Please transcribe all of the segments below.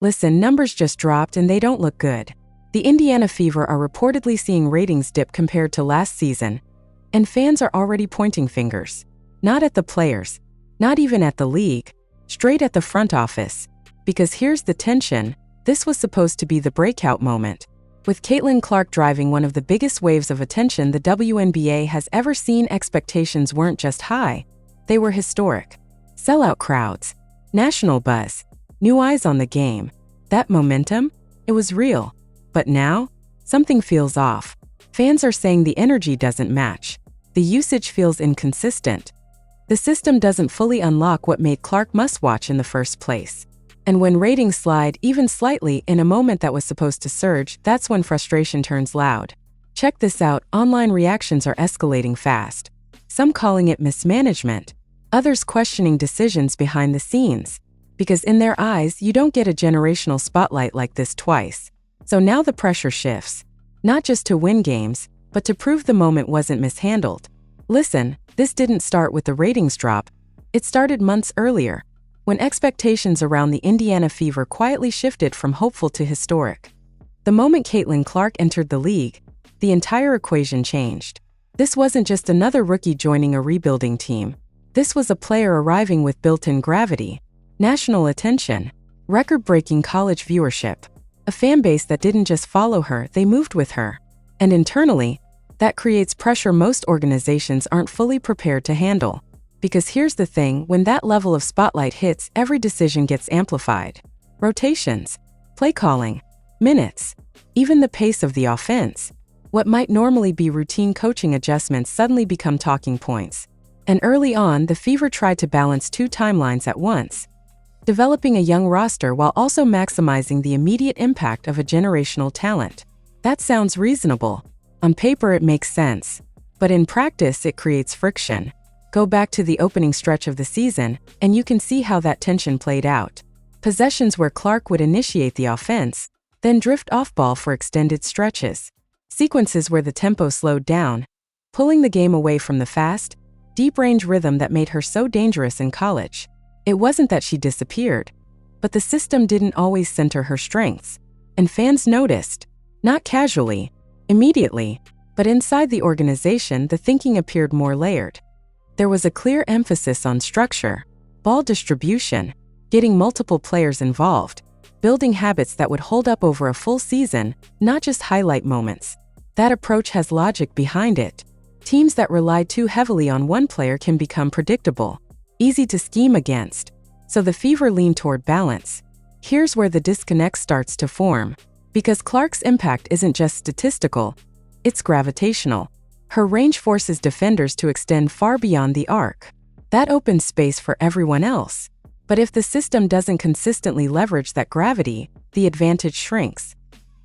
Listen, numbers just dropped and they don't look good. The Indiana Fever are reportedly seeing ratings dip compared to last season, and fans are already pointing fingers. Not at the players, not even at the league, straight at the front office. Because here's the tension, this was supposed to be the breakout moment. With Caitlin Clark driving one of the biggest waves of attention the WNBA has ever seen, expectations weren't just high, they were historic. Sellout crowds, national buzz, new eyes on the game. That momentum? It was real. But now, something feels off. Fans are saying the energy doesn't match. The usage feels inconsistent. The system doesn't fully unlock what made Clark must-watch in the first place. And when ratings slide even slightly in a moment that was supposed to surge, that's when frustration turns loud. Check this out, online reactions are escalating fast. Some calling it mismanagement, others questioning decisions behind the scenes. Because in their eyes, you don't get a generational spotlight like this twice. So now the pressure shifts. Not just to win games, but to prove the moment wasn't mishandled. Listen, this didn't start with the ratings drop. It started months earlier, when expectations around the Indiana Fever quietly shifted from hopeful to historic. The moment Caitlin Clark entered the league, the entire equation changed. This wasn't just another rookie joining a rebuilding team. This was a player arriving with built-in gravity, national attention, record-breaking college viewership, a fan base that didn't just follow her, they moved with her. And internally, that creates pressure most organizations aren't fully prepared to handle. Because here's the thing, when that level of spotlight hits, every decision gets amplified. Rotations, play calling, minutes, even the pace of the offense. What might normally be routine coaching adjustments suddenly become talking points. And early on, the Fever tried to balance two timelines at once, developing a young roster while also maximizing the immediate impact of a generational talent. That sounds reasonable. On paper it makes sense. But in practice it creates friction. Go back to the opening stretch of the season, and you can see how that tension played out. Possessions where Clark would initiate the offense, then drift off ball for extended stretches. Sequences where the tempo slowed down, pulling the game away from the fast, deep-range rhythm that made her so dangerous in college. It wasn't that she disappeared, but the system didn't always center her strengths. And fans noticed, not casually, immediately, but inside the organization the thinking appeared more layered. There was a clear emphasis on structure, ball distribution, getting multiple players involved, building habits that would hold up over a full season, not just highlight moments. That approach has logic behind it. Teams that rely too heavily on one player can become predictable, easy to scheme against. So the Fever leaned toward balance. Here's where the disconnect starts to form. Because Clark's impact isn't just statistical, it's gravitational. Her range forces defenders to extend far beyond the arc. That opens space for everyone else. But if the system doesn't consistently leverage that gravity, the advantage shrinks.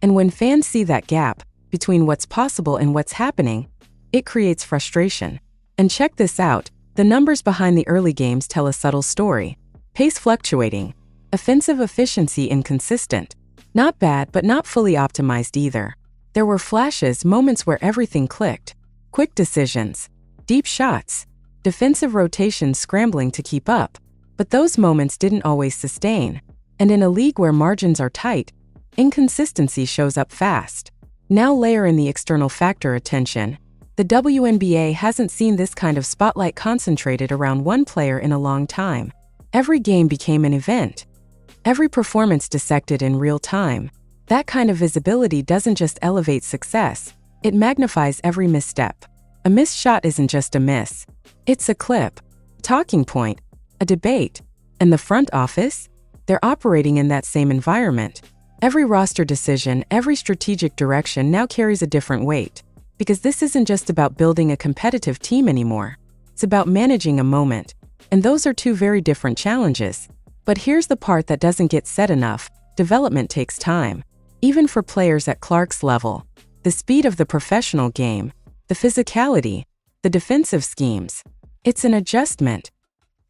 And when fans see that gap between what's possible and what's happening, it creates frustration. And check this out, the numbers behind the early games tell a subtle story. Pace fluctuating, offensive efficiency inconsistent. Not bad, but not fully optimized either. There were flashes, moments where everything clicked. Quick decisions, deep shots, defensive rotations scrambling to keep up. But those moments didn't always sustain. And in a league where margins are tight, inconsistency shows up fast. Now layer in the external factor attention. The WNBA hasn't seen this kind of spotlight concentrated around one player in a long time. Every game became an event. Every performance dissected in real time. That kind of visibility doesn't just elevate success, it magnifies every misstep. A missed shot isn't just a miss. It's a clip, talking point, a debate. And the front office? They're operating in that same environment. Every roster decision, every strategic direction now carries a different weight. Because this isn't just about building a competitive team anymore. It's about managing a moment. And those are two very different challenges. But here's the part that doesn't get said enough. Development takes time. Even for players at Clark's level. The speed of the professional game, the physicality, the defensive schemes. It's an adjustment.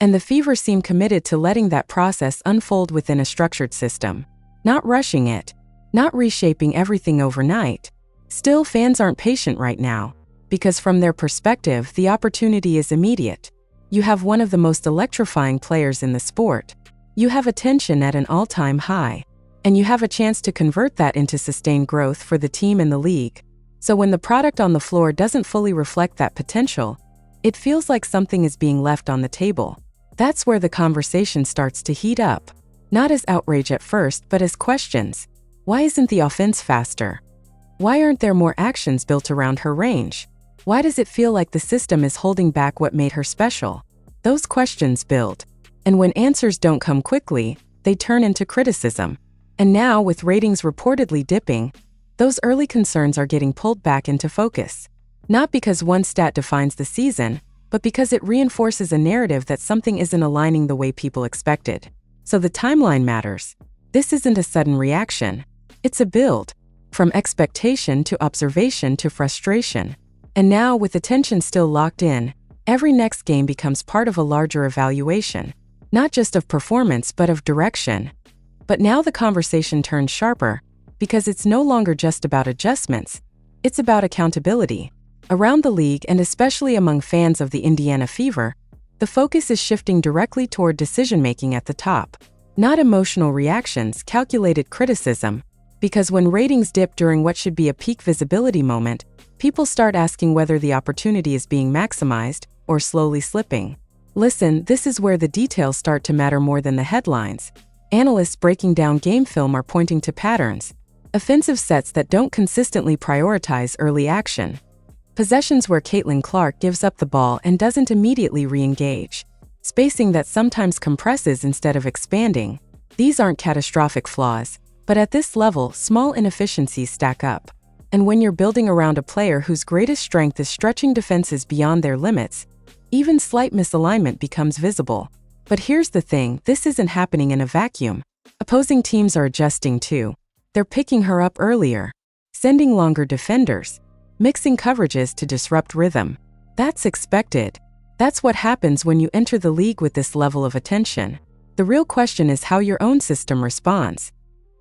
And the Fever seem committed to letting that process unfold within a structured system. Not rushing it. Not reshaping everything overnight. Still, fans aren't patient right now. Because from their perspective, the opportunity is immediate. You have one of the most electrifying players in the sport. You have attention at an all-time high. And you have a chance to convert that into sustained growth for the team and the league. So when the product on the floor doesn't fully reflect that potential, it feels like something is being left on the table. That's where the conversation starts to heat up. Not as outrage at first, but as questions. Why isn't the offense faster? Why aren't there more actions built around her range? Why does it feel like the system is holding back what made her special? Those questions build. And when answers don't come quickly, they turn into criticism. And now, with ratings reportedly dipping, those early concerns are getting pulled back into focus. Not because one stat defines the season, but because it reinforces a narrative that something isn't aligning the way people expected. So the timeline matters. This isn't a sudden reaction. It's a build. From expectation to observation to frustration. And now, with attention still locked in, every next game becomes part of a larger evaluation. Not just of performance, but of direction. But now the conversation turns sharper, because it's no longer just about adjustments. It's about accountability. Around the league, and especially among fans of the Indiana Fever, the focus is shifting directly toward decision-making at the top. Not emotional reactions, calculated criticism. Because when ratings dip during what should be a peak visibility moment, people start asking whether the opportunity is being maximized or slowly slipping. Listen, this is where the details start to matter more than the headlines. Analysts breaking down game film are pointing to patterns. Offensive sets that don't consistently prioritize early action. Possessions where Caitlin Clark gives up the ball and doesn't immediately re-engage. Spacing that sometimes compresses instead of expanding. These aren't catastrophic flaws, but at this level, small inefficiencies stack up. And when you're building around a player whose greatest strength is stretching defenses beyond their limits, even slight misalignment becomes visible. But here's the thing, this isn't happening in a vacuum. Opposing teams are adjusting too. They're picking her up earlier, sending longer defenders, mixing coverages to disrupt rhythm. That's expected. That's what happens when you enter the league with this level of attention. The real question is how your own system responds.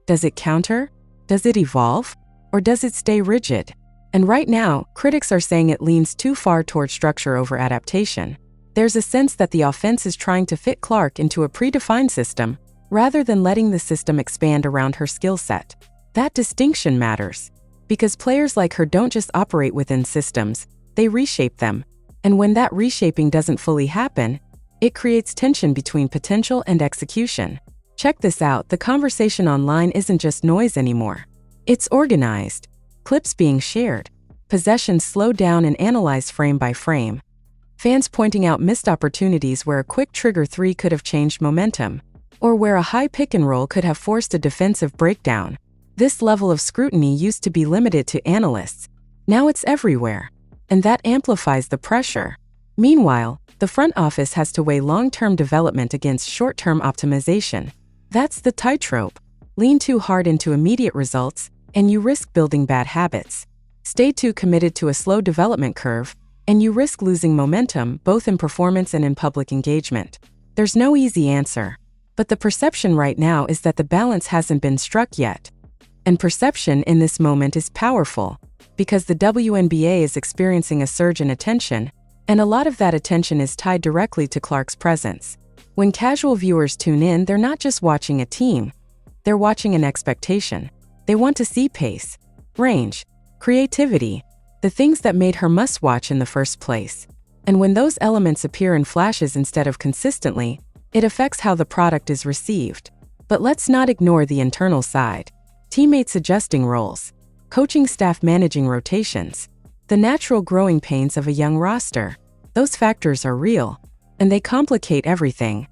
Does it counter? Does it evolve? Or does it stay rigid? And right now, critics are saying it leans too far toward structure over adaptation. There's a sense that the offense is trying to fit Clark into a predefined system, rather than letting the system expand around her skill set. That distinction matters, because players like her don't just operate within systems, they reshape them. And when that reshaping doesn't fully happen, it creates tension between potential and execution. Check this out, the conversation online isn't just noise anymore. It's organized. Clips being shared. Possessions slowed down and analyzed frame by frame. Fans pointing out missed opportunities where a quick trigger three could have changed momentum, or where a high pick and roll could have forced a defensive breakdown. This level of scrutiny used to be limited to analysts. Now it's everywhere. And that amplifies the pressure. Meanwhile, the front office has to weigh long-term development against short-term optimization. That's the tightrope. Lean too hard into immediate results, and you risk building bad habits. Stay too committed to a slow development curve, and you risk losing momentum both in performance and in public engagement. There's no easy answer. But the perception right now is that the balance hasn't been struck yet. And perception in this moment is powerful, because the WNBA is experiencing a surge in attention, and a lot of that attention is tied directly to Clark's presence. When casual viewers tune in, they're not just watching a team, they're watching an expectation. They want to see pace, range, creativity, the things that made her must-watch in the first place. And when those elements appear in flashes instead of consistently, it affects how the product is received. But let's not ignore the internal side. Teammates adjusting roles, coaching staff managing rotations, the natural growing pains of a young roster. Those factors are real, and they complicate everything.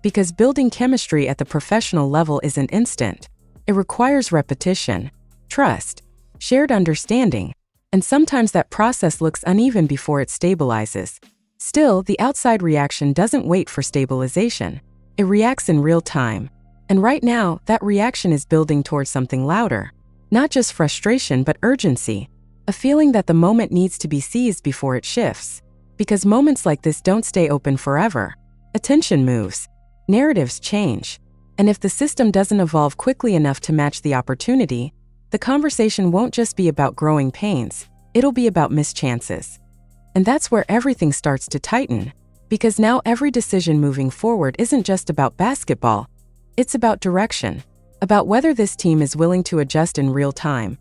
Because building chemistry at the professional level isn't instant. It requires repetition, trust, shared understanding, and sometimes that process looks uneven before it stabilizes. Still, the outside reaction doesn't wait for stabilization. It reacts in real time. And right now, that reaction is building towards something louder. Not just frustration, but urgency. A feeling that the moment needs to be seized before it shifts. Because moments like this don't stay open forever. Attention moves. Narratives change. And if the system doesn't evolve quickly enough to match the opportunity, the conversation won't just be about growing pains. It'll be about missed chances. And that's where everything starts to tighten. Because now every decision moving forward isn't just about basketball. It's about direction. about whether this team is willing to adjust in real time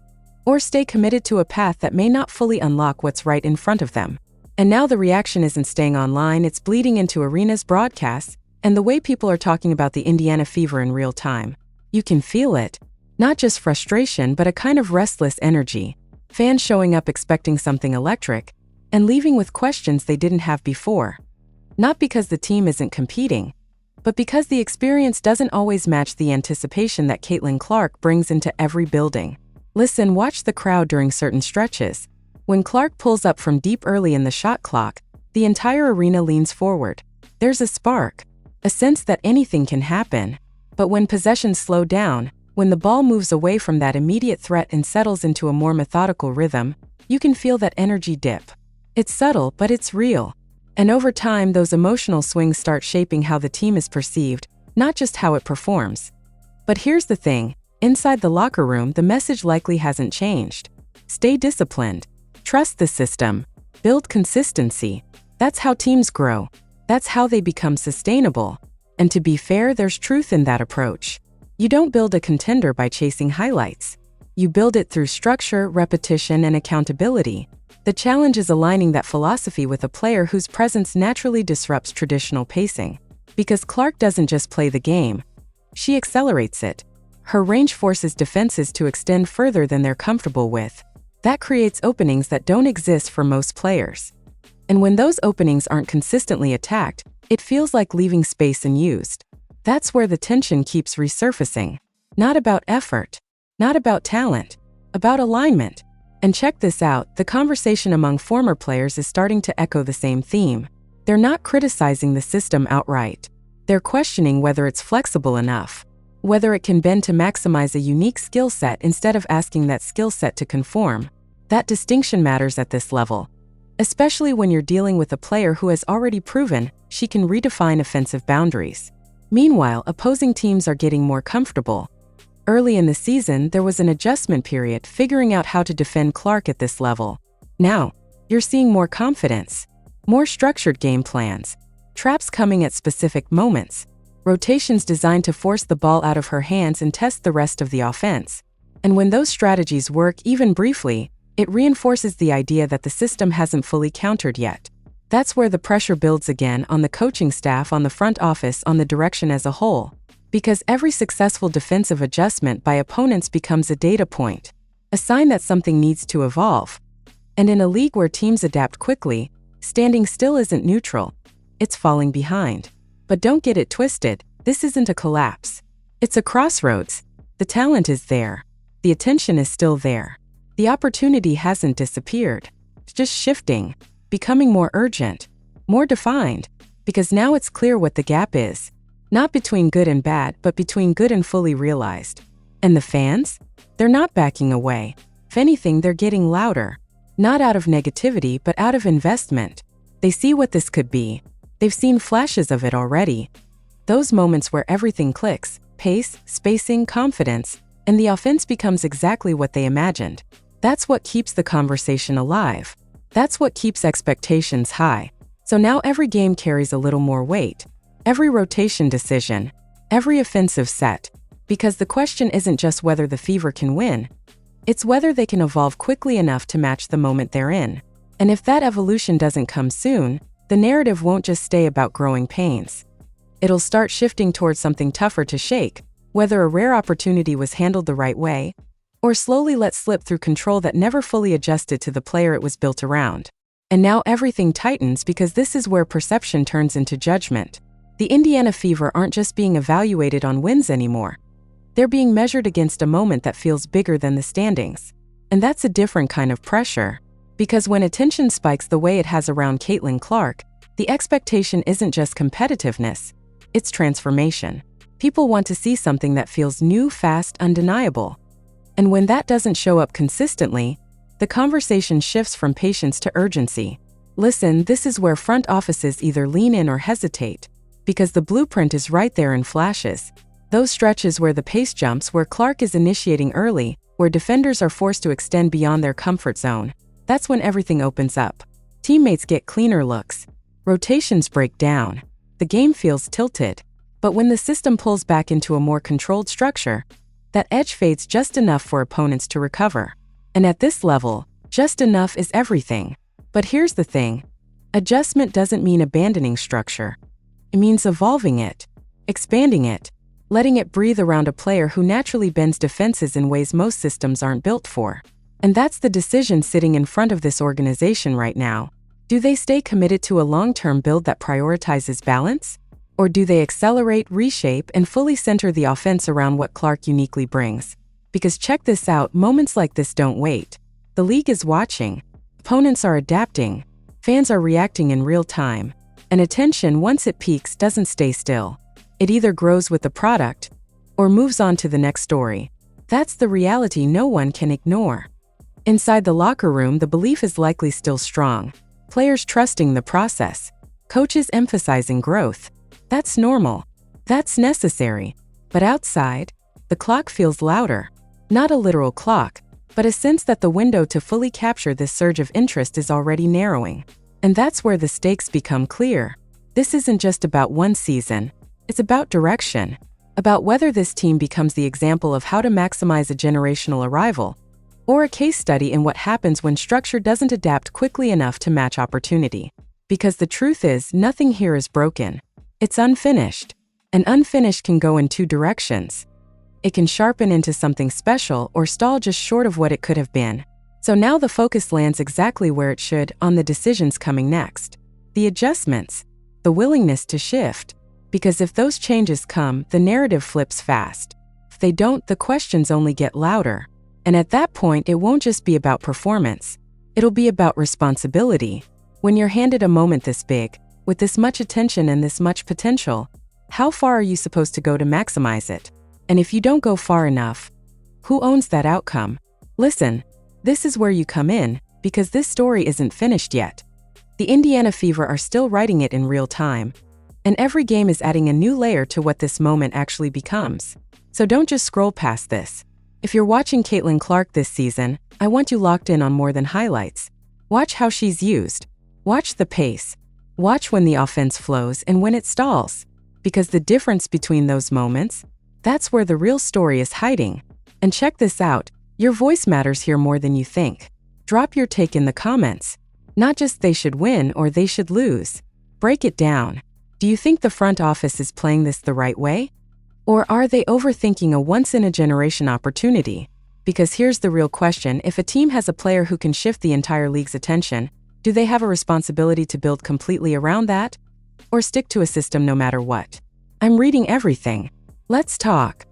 or stay committed to a path that may not fully unlock what's right in front of them. And now the reaction isn't staying online, it's bleeding into arenas, broadcasts, and the way people are talking about the Indiana Fever in real time. You can feel it. Not just frustration, but a kind of restless energy. Fans showing up expecting something electric and leaving with questions they didn't have before. Not because the team isn't competing, but because the experience doesn't always match the anticipation that Caitlin Clark brings into every building. Listen, watch the crowd during certain stretches. When Clark pulls up from deep early in the shot clock, the entire arena leans forward. There's a spark, a sense that anything can happen. But when possessions slow down, when the ball moves away from that immediate threat and settles into a more methodical rhythm, you can feel that energy dip. It's subtle, but it's real. And over time, those emotional swings start shaping how the team is perceived, not just how it performs. But here's the thing. Inside the locker room, the message likely hasn't changed. Stay disciplined. Trust the system. Build consistency. That's how teams grow. That's how they become sustainable. And to be fair, there's truth in that approach. You don't build a contender by chasing highlights. You build it through structure, repetition, and accountability. The challenge is aligning that philosophy with a player whose presence naturally disrupts traditional pacing. Because Clark doesn't just play the game. She accelerates it. Her range forces defenses to extend further than they're comfortable with. That creates openings that don't exist for most players. And when those openings aren't consistently attacked, it feels like leaving space unused. That's where the tension keeps resurfacing. Not about effort, not about talent, about alignment. And check this out, the conversation among former players is starting to echo the same theme. They're not criticizing the system outright. They're questioning whether it's flexible enough, whether it can bend to maximize a unique skill set instead of asking that skill set to conform. That distinction matters at this level, especially when you're dealing with a player who has already proven she can redefine offensive boundaries. Meanwhile, opposing teams are getting more comfortable. Early in the season, there was an adjustment period figuring out how to defend Clark at this level. Now, you're seeing more confidence, more structured game plans, traps coming at specific moments, rotations designed to force the ball out of her hands and test the rest of the offense. And when those strategies work, even briefly, it reinforces the idea that the system hasn't fully countered yet. That's where the pressure builds again, on the coaching staff, on the front office, on the direction as a whole. Because every successful defensive adjustment by opponents becomes a data point, a sign that something needs to evolve. And in a league where teams adapt quickly, standing still isn't neutral. It's falling behind. But don't get it twisted, this isn't a collapse. It's a crossroads. The talent is there. The attention is still there. The opportunity hasn't disappeared. It's just shifting, becoming more urgent, more defined, because now it's clear what the gap is. Not between good and bad, but between good and fully realized. And the fans? They're not backing away. If anything, they're getting louder. Not out of negativity, but out of investment. They see what this could be. They've seen flashes of it already. Those moments where everything clicks, pace, spacing, confidence, and the offense becomes exactly what they imagined. That's what keeps the conversation alive. That's what keeps expectations high. So now every game carries a little more weight. Every rotation decision, every offensive set. Because the question isn't just whether the Fever can win. It's whether they can evolve quickly enough to match the moment they're in. And if that evolution doesn't come soon, the narrative won't just stay about growing pains. It'll start shifting towards something tougher to shake, whether a rare opportunity was handled the right way, or slowly let slip through control that never fully adjusted to the player it was built around. And now everything tightens because this is where perception turns into judgment. The Indiana Fever aren't just being evaluated on wins anymore. They're being measured against a moment that feels bigger than the standings. And that's a different kind of pressure. Because when attention spikes the way it has around Caitlin Clark, the expectation isn't just competitiveness, it's transformation. People want to see something that feels new, fast, undeniable. And when that doesn't show up consistently, the conversation shifts from patience to urgency. Listen, this is where front offices either lean in or hesitate, because the blueprint is right there in flashes. Those stretches where the pace jumps, where Clark is initiating early, where defenders are forced to extend beyond their comfort zone. That's when everything opens up. Teammates get cleaner looks. Rotations break down. The game feels tilted. But when the system pulls back into a more controlled structure, That edge fades just enough for opponents to recover. And at this level, just enough is everything. But here's the thing. Adjustment doesn't mean abandoning structure. It means evolving it, expanding it, letting it breathe around a player who naturally bends defenses in ways most systems aren't built for. And that's the decision sitting in front of this organization right now. Do they stay committed to a long-term build that prioritizes balance? Or do they accelerate, reshape, and fully center the offense around what Clark uniquely brings? Because check this out, moments like this don't wait. The league is watching. Opponents are adapting. Fans are reacting in real time. And attention, once it peaks, doesn't stay still. It either grows with the product or moves on to the next story. That's the reality no one can ignore. Inside the locker room, the belief is likely still strong. Players trusting the process. Coaches emphasizing growth. That's normal. That's necessary. But outside, the clock feels louder. Not a literal clock, but a sense that the window to fully capture this surge of interest is already narrowing. And that's where the stakes become clear. This isn't just about one season. It's about direction. About whether this team becomes the example of how to maximize a generational arrival, or a case study in what happens when structure doesn't adapt quickly enough to match opportunity. Because the truth is, nothing here is broken. It's unfinished. And unfinished can go in two directions. It can sharpen into something special or stall just short of what it could have been. So now the focus lands exactly where it should, on the decisions coming next. The adjustments. The willingness to shift. Because if those changes come, the narrative flips fast. If they don't, the questions only get louder. And at that point, it won't just be about performance. It'll be about responsibility. When you're handed a moment this big, with this much attention and this much potential, how far are you supposed to go to maximize it? And if you don't go far enough, who owns that outcome? Listen, this is where you come in, because this story isn't finished yet. The Indiana Fever are still writing it in real time. And every game is adding a new layer to what this moment actually becomes. So don't just scroll past this. If you're watching Caitlin Clark this season, I want you locked in on more than highlights. Watch how she's used. Watch the pace. Watch when the offense flows and when it stalls. Because the difference between those moments, that's where the real story is hiding. And check this out, your voice matters here more than you think. Drop your take in the comments. Not just they should win or they should lose. Break it down. Do you think the front office is playing this the right way? Or are they overthinking a once-in-a-generation opportunity? Because here's the real question, if a team has a player who can shift the entire league's attention, do they have a responsibility to build completely around that? Or stick to a system no matter what? I'm reading everything. Let's talk.